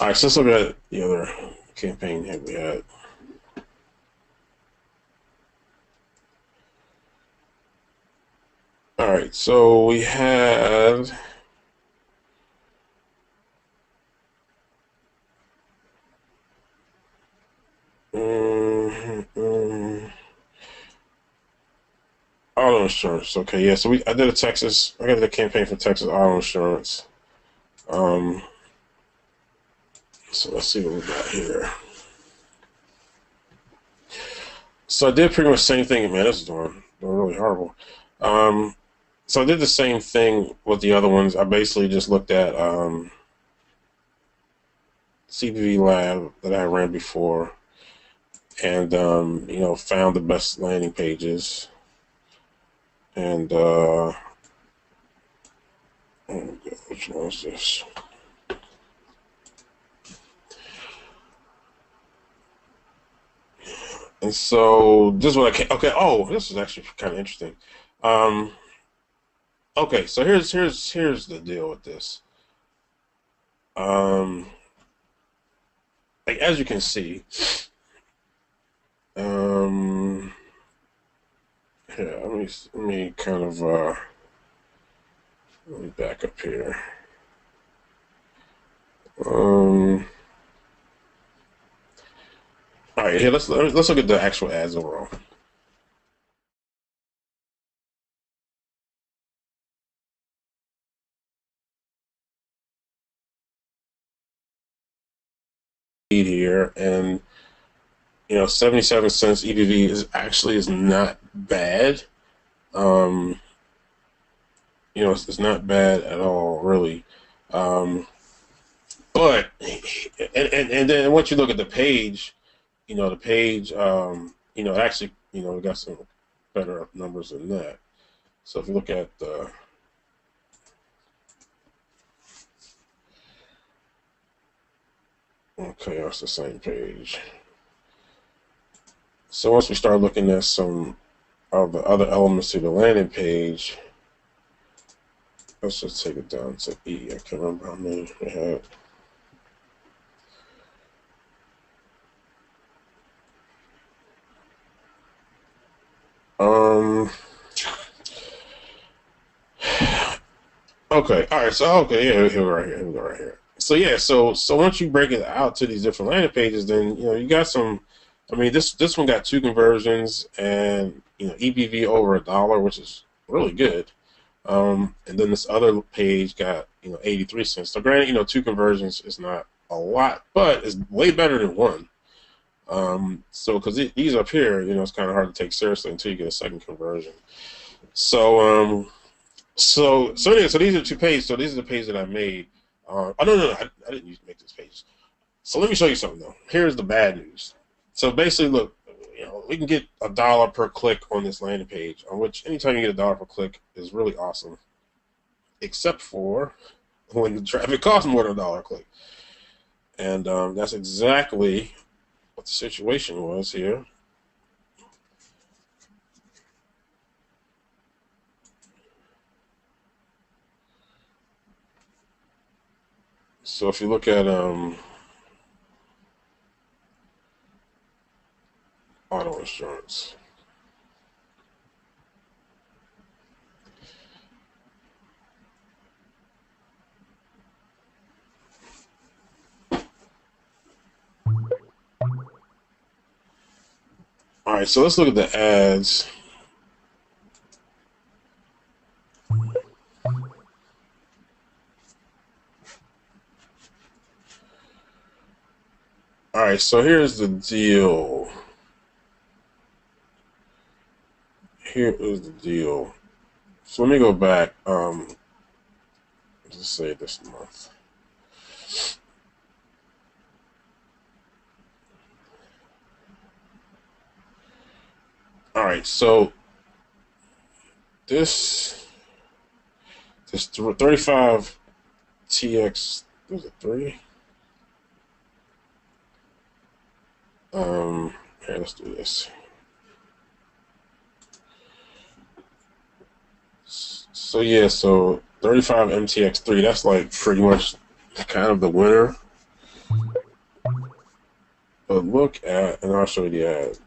All right, so let's look at the other campaign that we had. All right, so we had auto insurance. Okay, yeah. So I did I got the campaign for Texas auto insurance. Um, so let's see what we got here. So I did pretty much the same thing. Man, this is doing really horrible. Um, so I did the same thing with the other ones. I basically just looked at CBV Lab that I ran before, and found the best landing pages. And which one is this? And so this is what I can. Okay. Oh, this is actually kind of interesting. Um, okay. So here's the deal with this. Um, like as you can see, um, yeah. Let me kind of let me back up here. Um, all right. Here, let's look at the actual ads overall. Here, and 77 cents EBV is not bad. Um, it's not bad at all, really. Um, but and then once you look at the page, the page, actually, we got some better numbers than that. So if you look at the okay, that's the same page. So once we start looking at some of the other elements to the landing page, let's just take it down to E. I can't remember how many we had. Um. Okay. All right. So okay. Yeah. Here we go right here. Here we go right here. So yeah. So once you break it out to these different landing pages, then you got some. I mean, this one got 2 conversions and EBV over $1, which is really good. And then this other page got 83 cents. So granted, 2 conversions is not a lot, but it's way better than one. So because these up here, it's kind of hard to take seriously until you get a second conversion. So yeah, so these are 2 pages. So these are the pages that I made. Oh no, I didn't use to make this page. So let me show you something though. Here's the bad news. So basically, look, we can get $1 per click on this landing page, on which anytime you get $1 per click is really awesome, except for when the traffic costs more than $1 a click. And that's exactly what the situation was here. So if you look at auto insurance. All right, so let's look at the ads. All right, so here's the deal. Here is the deal. So let me go back. Just say this month. All right, so this 35 TX was it 3? Here, let's do this. So yeah, so 35 MTX3. That's like pretty much kind of the winner. But look at, and I'll show you the ad.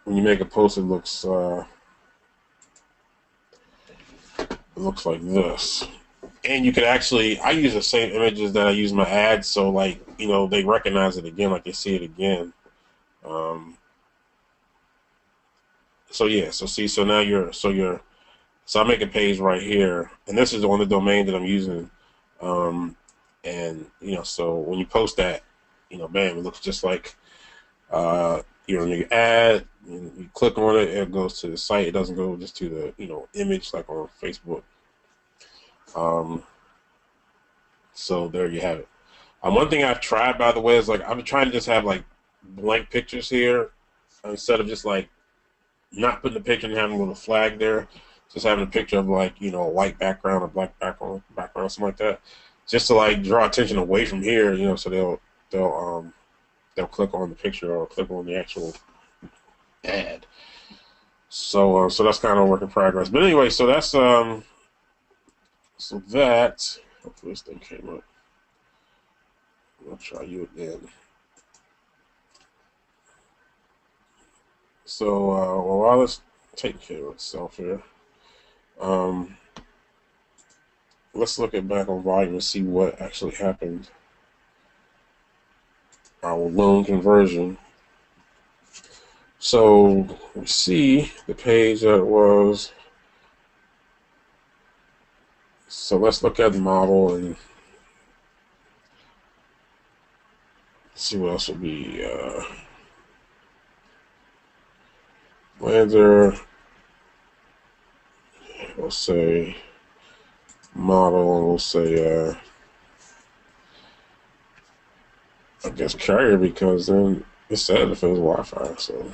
When you make a post, it looks like this. And you could actually, I use the same images that I use in my ads, so like, you know, they recognize it again, like they see it again. Um, so yeah, so see, so now so I make a page right here, and this is on the domain that I'm using. Um, and you know, so when you post that, you know, bam, it looks just like your new ad. You click on it, it goes to the site. It doesn't go just to the, you know, image like on Facebook. Um, so there you have it. One thing I've tried, by the way, is like I've been trying to just have like blank pictures here instead of just like not putting the picture and having a little flag there. Just having a picture of like, you know, a white background, a black background, something like that, just to like draw attention away from here, you know, so they'll click on the picture or click on the actual ad. So that's kind of a work in progress. But anyway, so that's so that hopefully this thing came up. I'll try you again. So well, while it's taking care of itself here, um, let's look at back on volume and see what actually happened. Our loan conversion. So we see the page that it was. So let's look at the model and see what else will be. Lander, we'll say model, and we'll say I guess carrier, because then it said if it was Wi-Fi. So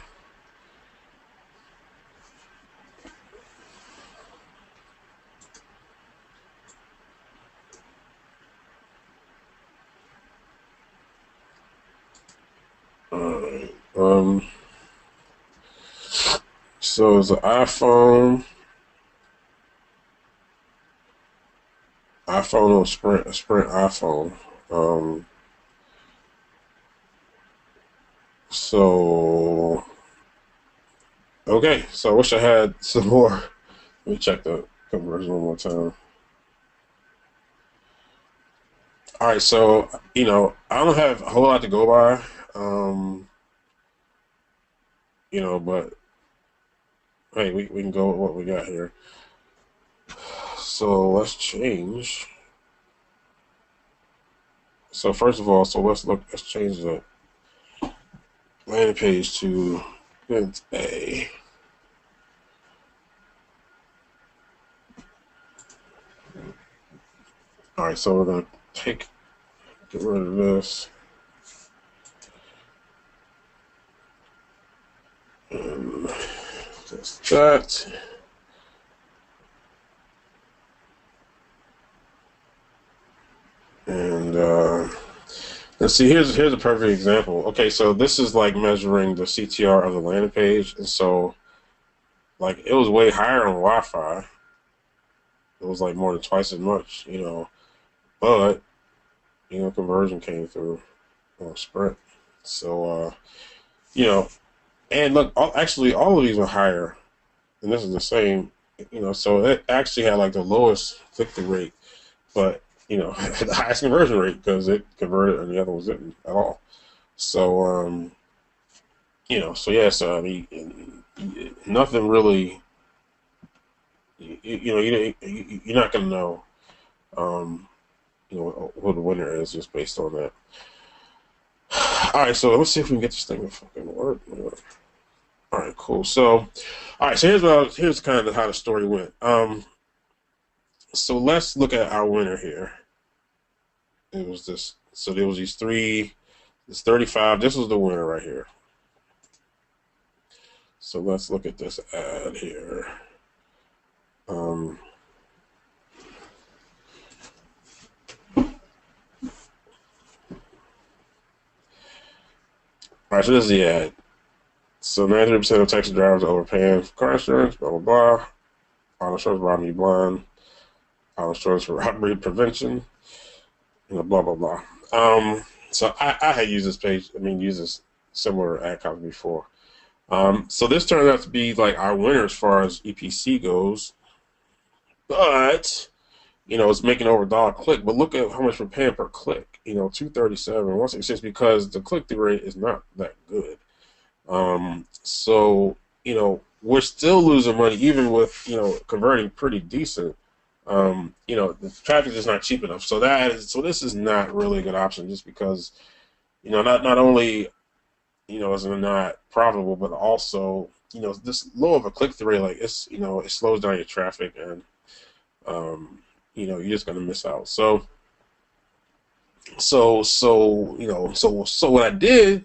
all right. So it's an iPhone or Sprint iPhone. Um, so okay, so I wish I had some more. Let me check the conversion one more time. All right, so you know I don't have a whole lot to go by, you know, but hey, we can go with what we got here. So let's change. So first of all, let's change the landing page to event A. right, so we're gonna get rid of this, and just that. And let's see. Here's a perfect example. Okay, so this is like measuring the CTR of the landing page, and so like it was way higher on Wi-Fi. It was like more than twice as much, but conversion came through on Sprint. So you know, and look, actually all of these were higher, and this is the same. So it actually had like the lowest click-through rate, but the highest conversion rate because it converted and the other ones didn't at all. So so yeah, so I mean, nothing really. You're not gonna know, um, who the winner is just based on that. All right, so let's see if we can get this thing to fucking work. All right, cool. So, all right, so here's kind of how the story went. So let's look at our winner here. It was this. So there was these three. It's 35. This was the winner right here. So let's look at this ad here. All right, so this is the ad. So 93% of Texas drivers are overpaying for car insurance, blah, blah, blah. Auto insurance robbing you blind. Auto insurance for robbery prevention, blah, blah, blah. So I had used this page, used this similar ad copy before. So this turned out to be like our winner as far as EPC goes. But, it's making over $1 click. But look at how much we're paying per click. $237, $166, because the click-through rate is not that good. So, we're still losing money even with, converting pretty decent. The traffic is not cheap enough. So this is not really a good option just because, not only, is it not profitable, but also, this low of a click-through rate, like it's, it slows down your traffic and, you're just going to miss out. So what I did,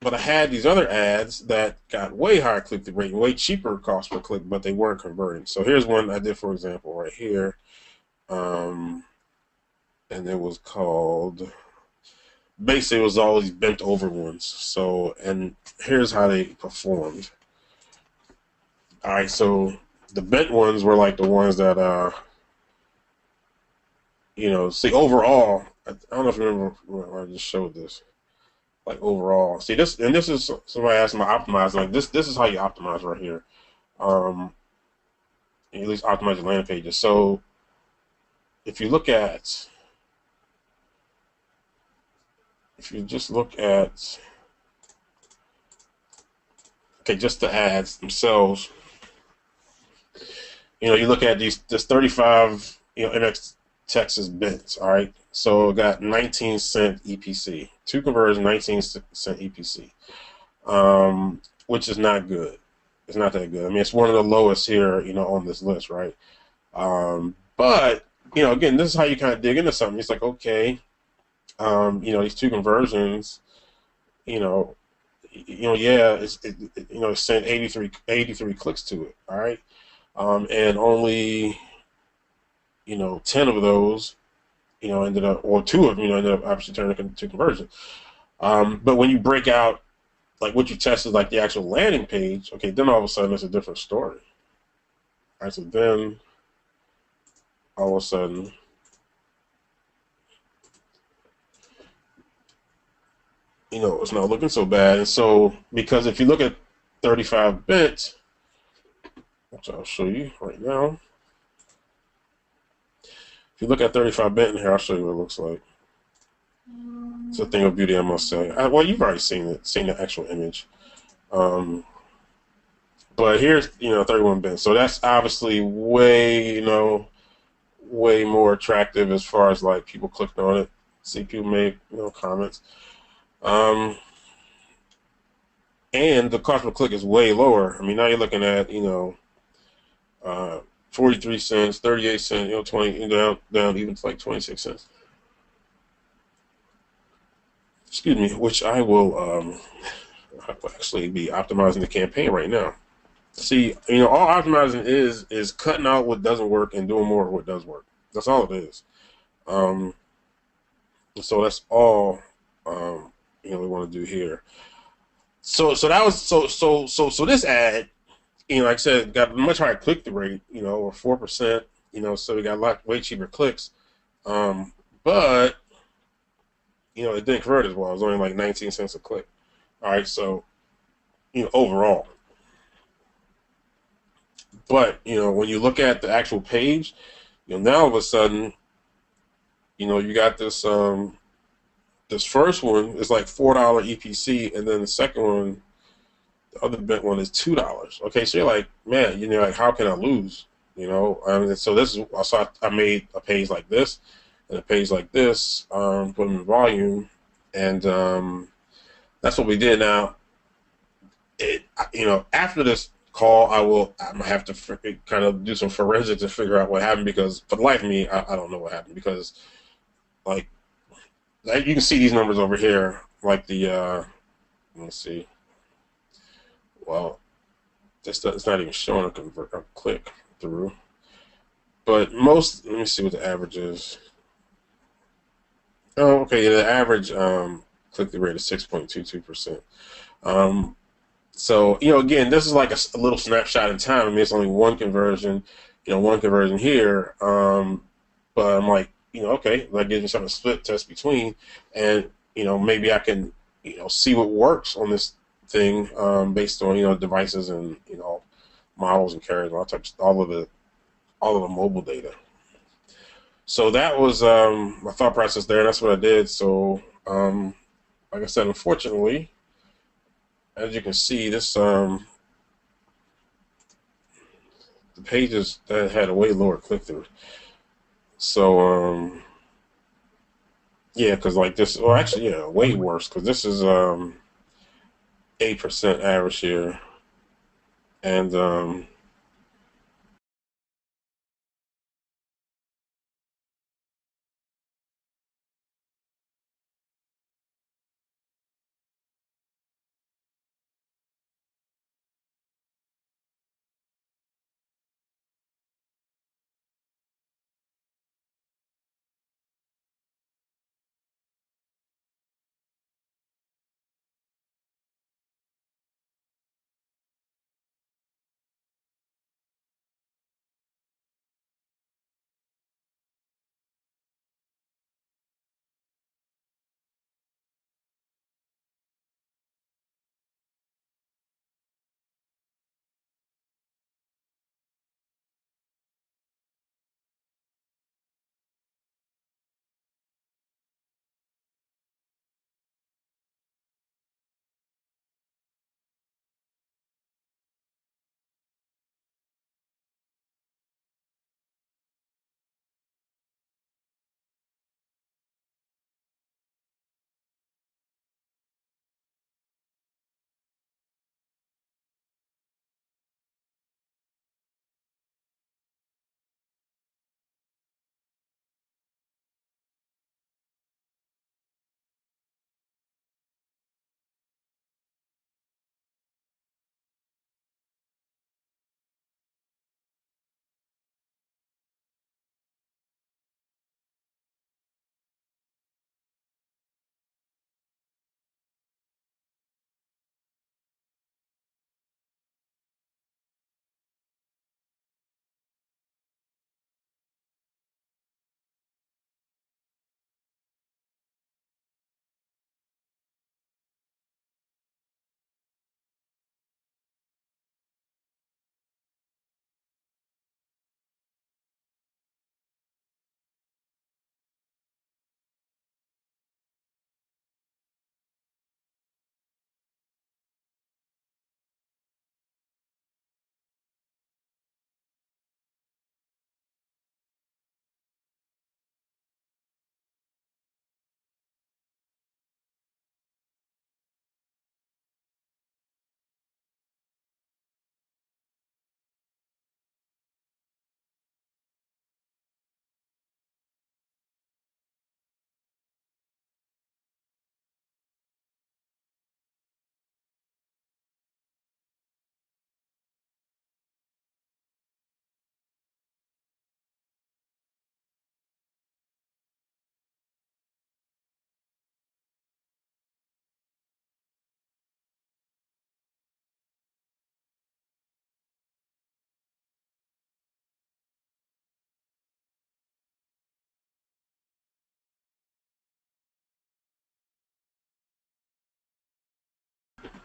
but I had these other ads that got way higher click-through rate and way cheaper cost per click, but they weren't converting. So here's one I did, for example, right here. And it was called, basically it was all these bent over ones. So, and here's how they performed. All right, so the bent ones were like the ones that, see overall, I don't know if you remember when I just showed this. Like overall, see this, and this is somebody asked me optimize. Like this is how you optimize right here. At least optimize your landing pages. So if you just look at, okay, just the ads themselves. You look at this 35, MX Texas bits. All right, so it got 19-cent EPC, 2 conversions, 19-cent EPC, which is not good. It's not that good. It's one of the lowest here, on this list, right? But again, this is how you kind of dig into something. It's like, okay, these 2 conversions, yeah, it sent 83 clicks to it. All right, and only 10 of those, ended up, or 2 of them, ended up actually turning into conversion. But when you break out, like what you tested, like the actual landing page, okay, then all of a sudden it's a different story. All right, so then all of a sudden, it's not looking so bad. And so, because if you look at 35 bits, which I'll show you right now. If you look at 35 bit in here, I'll show you what it looks like. It's a thing of beauty, I must say. Well, you've already seen the actual image. But here's 31 bits. So that's obviously way way more attractive as far as like people clicked on it. See people made comments. And the cost per click is way lower. Now you're looking at 43 cents, 38 cents, 20 down even to like 26 cents. Excuse me, which I will actually be optimizing the campaign right now. See, all optimizing is cutting out what doesn't work and doing more of what does work. That's all it is. Um, so that's all we want to do here. So that was so this ad, like I said, got a much higher click through rate, or 4%, so we got a lot way cheaper clicks. But it didn't convert as well. It was only like 19 cents a click. All right, so overall. But when you look at the actual page, now all of a sudden, you got this first one is like $4 EPC, and then the second one, the other bit one is $2. Okay, so you're like, man, like how can I lose? So this is so I made a page like this and a page like this, put them in volume, and that's what we did. Now, after this call, I'm gonna have to kind of do some forensics to figure out what happened, because for the life of me, I don't know what happened, because like you can see these numbers over here, like the let me see. Well, it's not even showing a click through. But let me see what the average is. Oh, okay, the average click-through rate is 6.22%. So, again, this is like a little snapshot in time. I mean, it's only one conversion, one conversion here. But I'm like, okay, that gives me something to split test between, and maybe I can, see what works on this thing, based on devices and models and carriers and all types, all of the mobile data. So that was my thought process there. That's what I did. So, like I said, unfortunately, as you can see, this the pages that had a way lower click through. So, yeah, because like this, well, actually, yeah, way worse, because this is 8% average here, and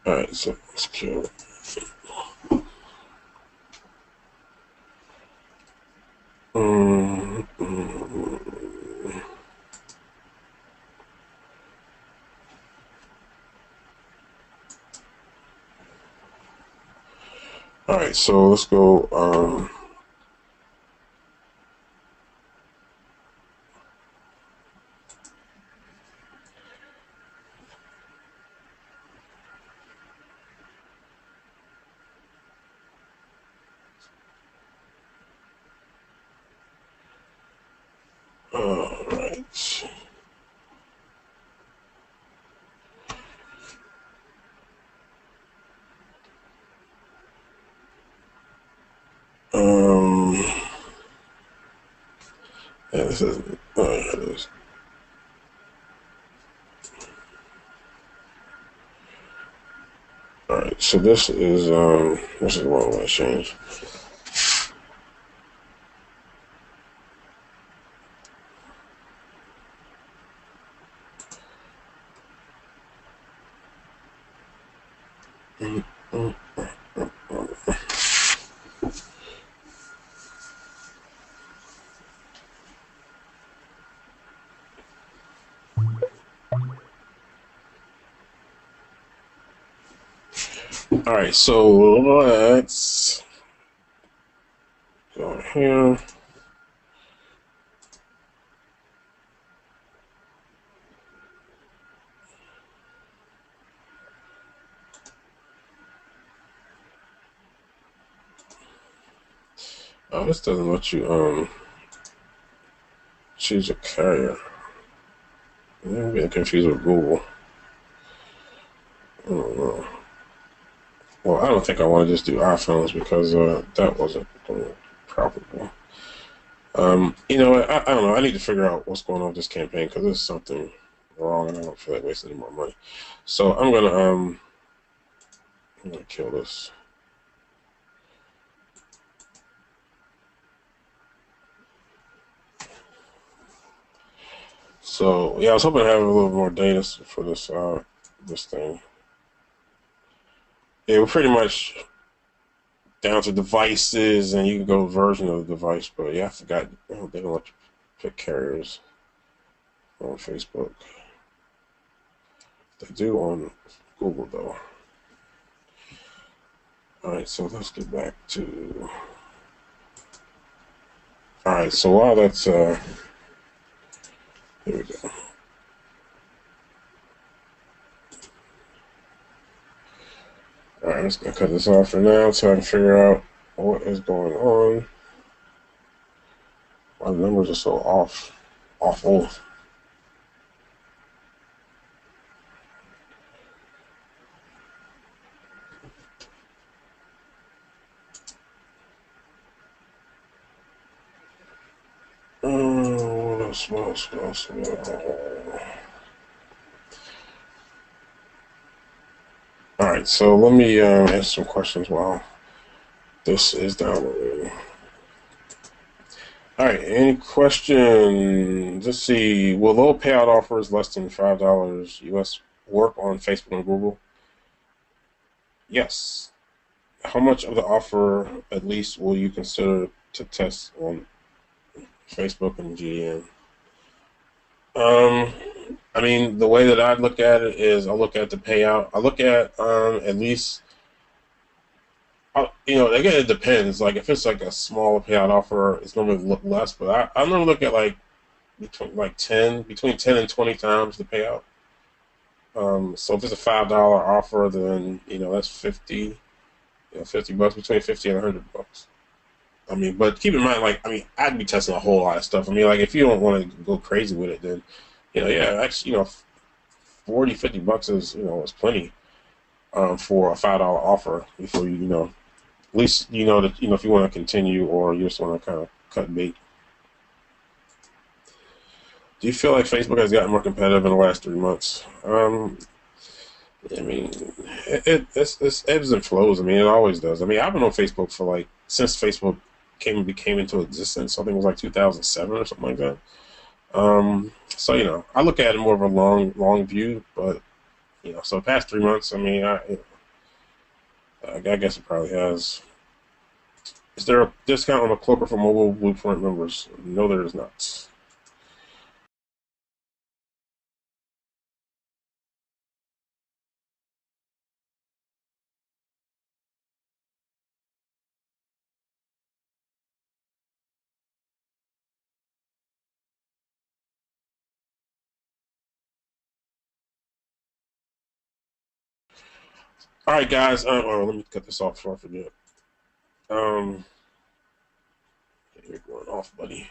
All right, so let's kill it. All right, so let's go. All right. Yeah, this is. Oh, yeah, it is. All right, so this is what I'm gonna change. All right, so let's go here. Oh, this doesn't let you choose a carrier. I'm getting confused with Google. I don't know. Well, I don't think I want to just do iPhones because that wasn't probable. You know what? I don't know. I need to figure out what's going on with this campaign because there's something wrong, and I don't feel like wasting any more money. So I'm gonna kill this. So yeah, I was hoping to have a little more data for this thing. Yeah, we're pretty much down to devices, and you can go version of the device. But yeah, I forgot. Oh, they don't let you pick carriers on Facebook. They do on Google though. All right, so let's get back to. All right, so while that's here we go. All right, I'm just gonna cut this off for now so I can figure out what is going on. Why the numbers are so awful. What else? All right, so let me answer some questions while this is downloading. All right, any questions? Let's see. Will low payout offers less than $5 US work on Facebook and Google? Yes. How much of the offer, at least, will you consider to test on Facebook and GDN? I mean, the way that I look at it is I look at the payout. I look at at least, you know, again, it depends. Like if it's like a smaller payout offer, it's normally look less. But I normally look at like between 10 and 20 times the payout. So if it's a $5 offer, then you know that's 50 bucks, between 50 and $100. I mean, but keep in mind, like, I mean, I'd be testing a whole lot of stuff. I mean, like, if you don't want to go crazy with it, then, you know, yeah, actually, you know, 40, 50 bucks is plenty for a $5 offer before you know, at least you know that, you know, if you want to continue or you just want to kind of cut bait. Do you feel like Facebook has gotten more competitive in the last 3 months? I mean, it's ebbs and flows. I mean, it always does. I mean, I've been on Facebook for like since Facebook became into existence. I think it was like 2007 or something like that. So you know, I look at it more of a long view, but you know, so the past 3 months, I mean, I guess it probably has. Is there a discount on a Cloaker for Mobile Blueprint members? No, there is not. All right, guys. Let me cut this off before I forget. You're going off, buddy.